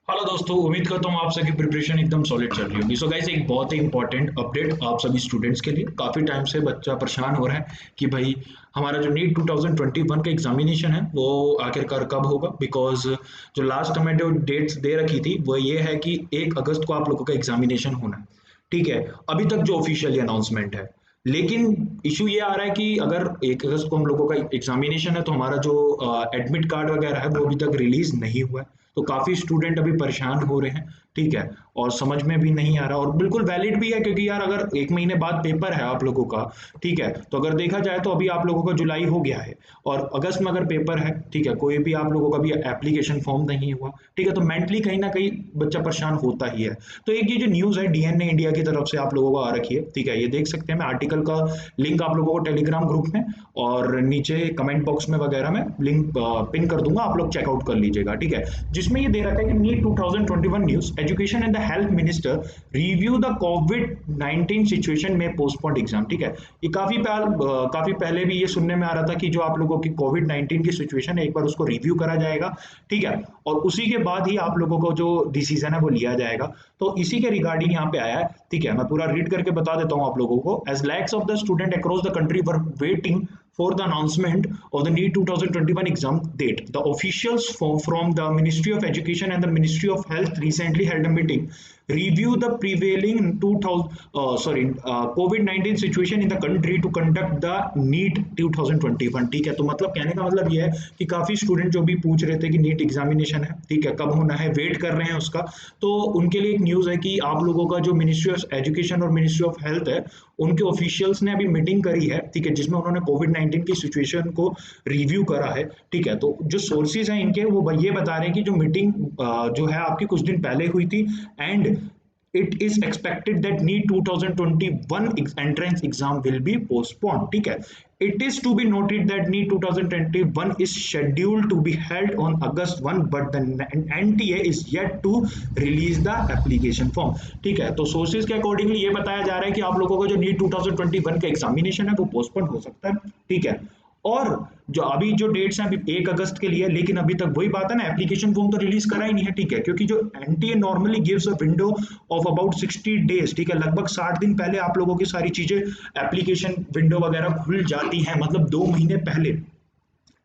Hello दोस्तों, उम्मीद करता हूँ आप सबकी प्रिपरेशन एकदम सॉलिड चल रही होगी। सो गाइस, एक बहुत ही इंपॉर्टेंट अपडेट आप सभी स्टूडेंट्स के लिए। काफ़ी टाइम से बच्चा परेशान हो रहा है कि भाई हमारा जो नीट 2021 का एग्जामिनेशन है वो आखिरकार कब होगा। बिकॉज जो लास्ट हमें जो डेट्स दे रखी थी वो ये है कि 1 अगस्त को आप लोगों का एग्जामिनेशन होना है। ठीक है, अभी तक जो ऑफिशियली अनाउंसमेंट है, लेकिन इशू ये आ रहा है कि अगर 1 अगस्त को हम लोगों का एग्जामिनेशन है तो हमारा जो एडमिट कार्ड वगैरह है वो अभी तक रिलीज नहीं हुआ है। तो काफ़ी स्टूडेंट अभी परेशान हो रहे हैं। ठीक है, और समझ में भी नहीं आ रहा, और बिल्कुल वैलिड भी है क्योंकि यार अगर 1 महीने बाद पेपर है आप लोगों का, ठीक है, तो अगर देखा जाए तो अभी आप लोगों का जुलाई हो गया है और अगस्त में अगर पेपर है, ठीक है, कोई भी आप लोगों का भी एप्लीकेशन फॉर्म नहीं हुआ, ठीक है, तो मेंटली कहीं ना कहीं बच्चा परेशान होता ही है। तो एक ये जो न्यूज़ है डीएनए इंडिया की तरफ से आप लोगों को आ रखी है, ठीक है, ये देख सकते हैं। मैं आर्टिकल का लिंक आप लोगों को टेलीग्राम ग्रुप में और नीचे कमेंट बॉक्स में वगैरह में लिंक पिन कर दूंगा, आप लोग चेकआउट कर लीजिएगा। ठीक है, जिसमें ये दे रखा है कि NEET 2021 news, education and the health minister review the covid 19 situation में पोस्टपोन्ड एग्जाम। ठीक है, ये काफी पहले भी ये सुनने में आ रहा था कि जो आप लोगों की कोविड 19 की सिचुएशन है एक बार उसको रिव्यू करा जाएगा। ठीक है, और उसी के बाद ही आप लोगों को जो डिसीजन है वो लिया जाएगा। तो इसी के रिगार्डिंग यहाँ पे आया है। ठीक है, मैं पूरा रीड करके बता देता हूँ आप लोगों को। As lakhs of the student across the country were waiting for the announcement of the NEET 2021 exam date, the officials from the Ministry of Education and the Ministry of Health recently held a meeting, review the prevailing COVID-19 situation in the country to conduct the NEET 2021। ठीक है, तो मतलब कहने का मतलब ये है कि काफ़ी स्टूडेंट जो भी पूछ रहे थे कि नीट एग्जामिनेशन है, ठीक है, कब होना है, वेट कर रहे हैं उसका। तो उनके लिए एक न्यूज़ है कि आप लोगों का जो मिनिस्ट्री ऑफ एजुकेशन और मिनिस्ट्री ऑफ हेल्थ है, उनके ऑफिशियल्स ने अभी मीटिंग करी है। ठीक है, जिसमें उन्होंने कोविड 19 की सिचुएशन को रिव्यू करा है। ठीक है, तो जो सोर्सेज हैं इनके वो ये बता रहे हैं कि जो मीटिंग जो है आपकी कुछ दिन पहले हुई थी, and it is expected that NEET 2021 entrance exam will be postponed। ठीक है, it is to be noted that NEET 2021 is scheduled to be held on August 1, but the NTA is yet to release the application form। ठीक है, तो sources के accordingly ये बताया जा रहा है कि आप लोगों का जो नीट 2021 का एग्जामिनेशन है वो पोस्टपोन हो सकता है। ठीक है, और जो अभी जो डेट्स हैं अभी 1 अगस्त के लिए, लेकिन अभी तक वही बात है ना, एप्लीकेशन फॉर्म तो रिलीज करा ही नहीं है। ठीक है, क्योंकि जो NTA normally gives a window of about 60 days. ठीक है, लगभग 60 दिन पहले आप लोगों की सारी चीजें एप्लीकेशन विंडो वगैरह खुल जाती हैं, मतलब 2 महीने पहले।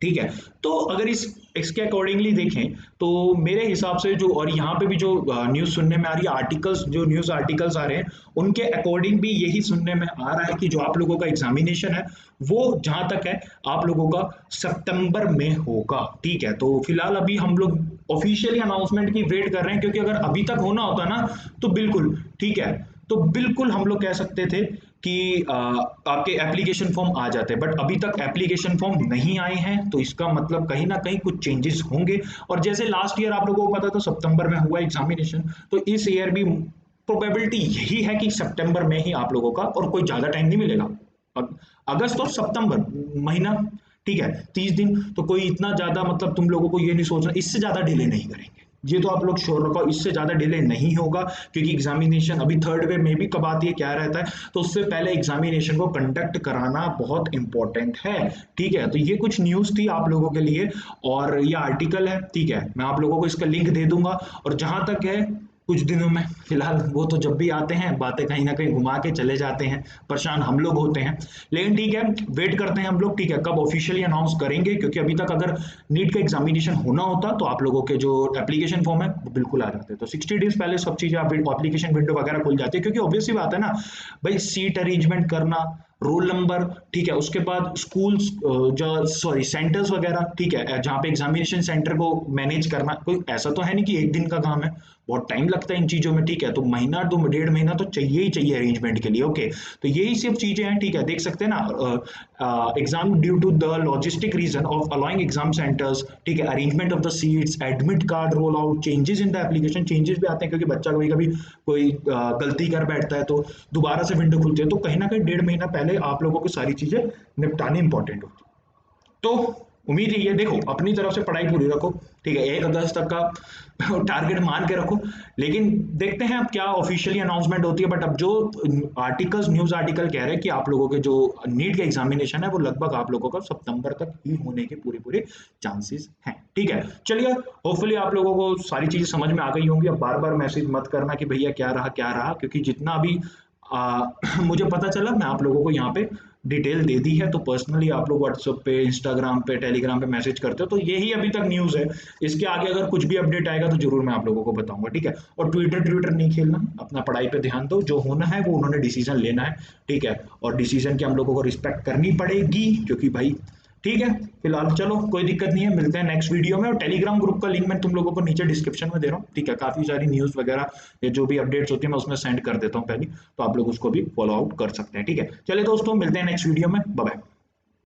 ठीक है, तो अगर इसके अकॉर्डिंगली देखें तो मेरे हिसाब से जो, और यहाँ पे भी जो न्यूज़ सुनने में आ रही है, आर्टिकल्स जो न्यूज़ आर्टिकल्स आ रहे हैं उनके अकॉर्डिंग भी यही सुनने में आ रहा है कि जो आप लोगों का एग्जामिनेशन है वो जहाँ तक है आप लोगों का सितंबर में होगा। ठीक है, तो फिलहाल अभी हम लोग ऑफिशियली अनाउंसमेंट की वेट कर रहे हैं, क्योंकि अगर अभी तक होना होता ना तो बिल्कुल ठीक है, तो बिल्कुल हम लोग कह सकते थे कि आपके एप्लीकेशन फॉर्म आ जाते हैं, बट अभी तक एप्लीकेशन फॉर्म नहीं आए हैं, तो इसका मतलब कहीं ना कहीं कुछ चेंजेस होंगे। और जैसे लास्ट ईयर आप लोगों को पता था सितंबर में हुआ एग्जामिनेशन, तो इस ईयर भी प्रोबेबिलिटी यही है कि सितंबर में ही आप लोगों का, और कोई ज़्यादा टाइम नहीं मिलेगा। अगस्त और सितंबर महीना, ठीक है, 30 दिन, तो कोई इतना ज़्यादा मतलब तुम लोगों को ये नहीं सोचना इससे ज़्यादा डिले नहीं करेंगे। ये तो आप लोग श्योर रखो, इससे ज़्यादा डिले नहीं होगा, क्योंकि एग्जामिनेशन अभी थर्ड वेव में भी कब आती है क्या रहता है, तो उससे पहले एग्जामिनेशन को कंडक्ट कराना बहुत इंपॉर्टेंट है। ठीक है, तो ये कुछ न्यूज़ थी आप लोगों के लिए, और ये आर्टिकल है। ठीक है, मैं आप लोगों को इसका लिंक दे दूंगा। और जहां तक है कुछ दिनों में, फिलहाल वो तो जब भी आते हैं बातें कहीं ना कहीं घुमा के चले जाते हैं, परेशान हम लोग होते हैं। लेकिन ठीक है, वेट करते हैं हम लोग, ठीक है, कब ऑफिशियली अनाउंस करेंगे, क्योंकि अभी तक अगर नीट का एग्जामिनेशन होना होता तो आप लोगों के जो एप्लीकेशन फॉर्म है वो बिल्कुल आ जाते, तो 60 डेज पहले सब चीज़ें एप्लीकेशन विंडो वगैरह खुल जाती है। क्योंकि ऑब्वियस सी बात है ना भाई, सीट अरेंजमेंट करना, रोल नंबर, ठीक है, उसके बाद स्कूल्स जो सॉरी सेंटर्स वगैरह, ठीक है, जहाँ पे एग्जामिनेशन सेंटर को मैनेज करना, कोई ऐसा तो है नहीं कि एक दिन का काम है, बहुत टाइम लगता है इन चीज़ों में। ठीक है, तो महीना 1.5 महीना तो चाहिए ही चाहिए अरेंजमेंट के लिए। ओके, तो यही सब चीज़ें हैं। ठीक है, देख सकते हैं ना, exam due to the logistic reason of allowing exam centres, ठीक है, arrangement of the seats, admit card roll out, changes in the application, changes भी आते हैं क्योंकि बच्चा कभी कभी कोई गलती कर बैठता है तो दोबारा से विंडो खुलती है, तो कहीं ना कहीं 1.5 महीना पहले आप लोगों को सारी चीज़ें निपटानी इंपॉर्टेंट होती है। तो उम्मीद यही है, देखो अपनी तरफ से पढ़ाई पूरी रखो, ठीक है, 1 अगस्त तक का टारगेट मान के रखो। लेकिन देखते हैं अब क्या ऑफिशियली अनाउंसमेंट होती है, बट अब जो आर्टिकल्स, न्यूज आर्टिकल कह रहे हैं कि आप लोगों के जो नीट के एग्जामिनेशन है वो लगभग आप लोगों का सितंबर तक ही होने के पूरे पूरे चांसेस हैं, ठीक है। चलिए, होपफुली आप लोगों को सारी चीजें समझ में आ गई होंगी। अब बार बार मैसेज मत करना कि भैया क्या रहा क्या रहा, क्योंकि जितना भी मुझे पता चला मैं आप लोगों को यहाँ पे डिटेल दे दी है। तो पर्सनली आप लोग व्हाट्सएप पे, इंस्टाग्राम पे, टेलीग्राम पे मैसेज करते हो, तो यही अभी तक न्यूज़ है। इसके आगे अगर कुछ भी अपडेट आएगा तो जरूर मैं आप लोगों को बताऊंगा, ठीक है। और ट्विटर ट्विटर नहीं खेलना, अपना पढ़ाई पे ध्यान दो, जो होना है वो उन्होंने डिसीजन लेना है, ठीक है। और डिसीजन की हम लोगों को रिस्पेक्ट करनी पड़ेगी, क्योंकि भाई ठीक है। फिलहाल चलो कोई दिक्कत नहीं है, मिलते हैं नेक्स्ट वीडियो में। और टेलीग्राम ग्रुप का लिंक मैं तुम लोगों को नीचे डिस्क्रिप्शन में दे रहा हूँ, ठीक है। काफी सारी न्यूज़ वगैरह या जो भी अपडेट्स होती है मैं उसमें सेंड कर देता हूँ पहले, तो आप लोग उसको भी फॉलो आउट कर सकते हैं, ठीक है। चलिए दोस्तों, मिलते हैं नेक्स्ट वीडियो में, बाय बाय।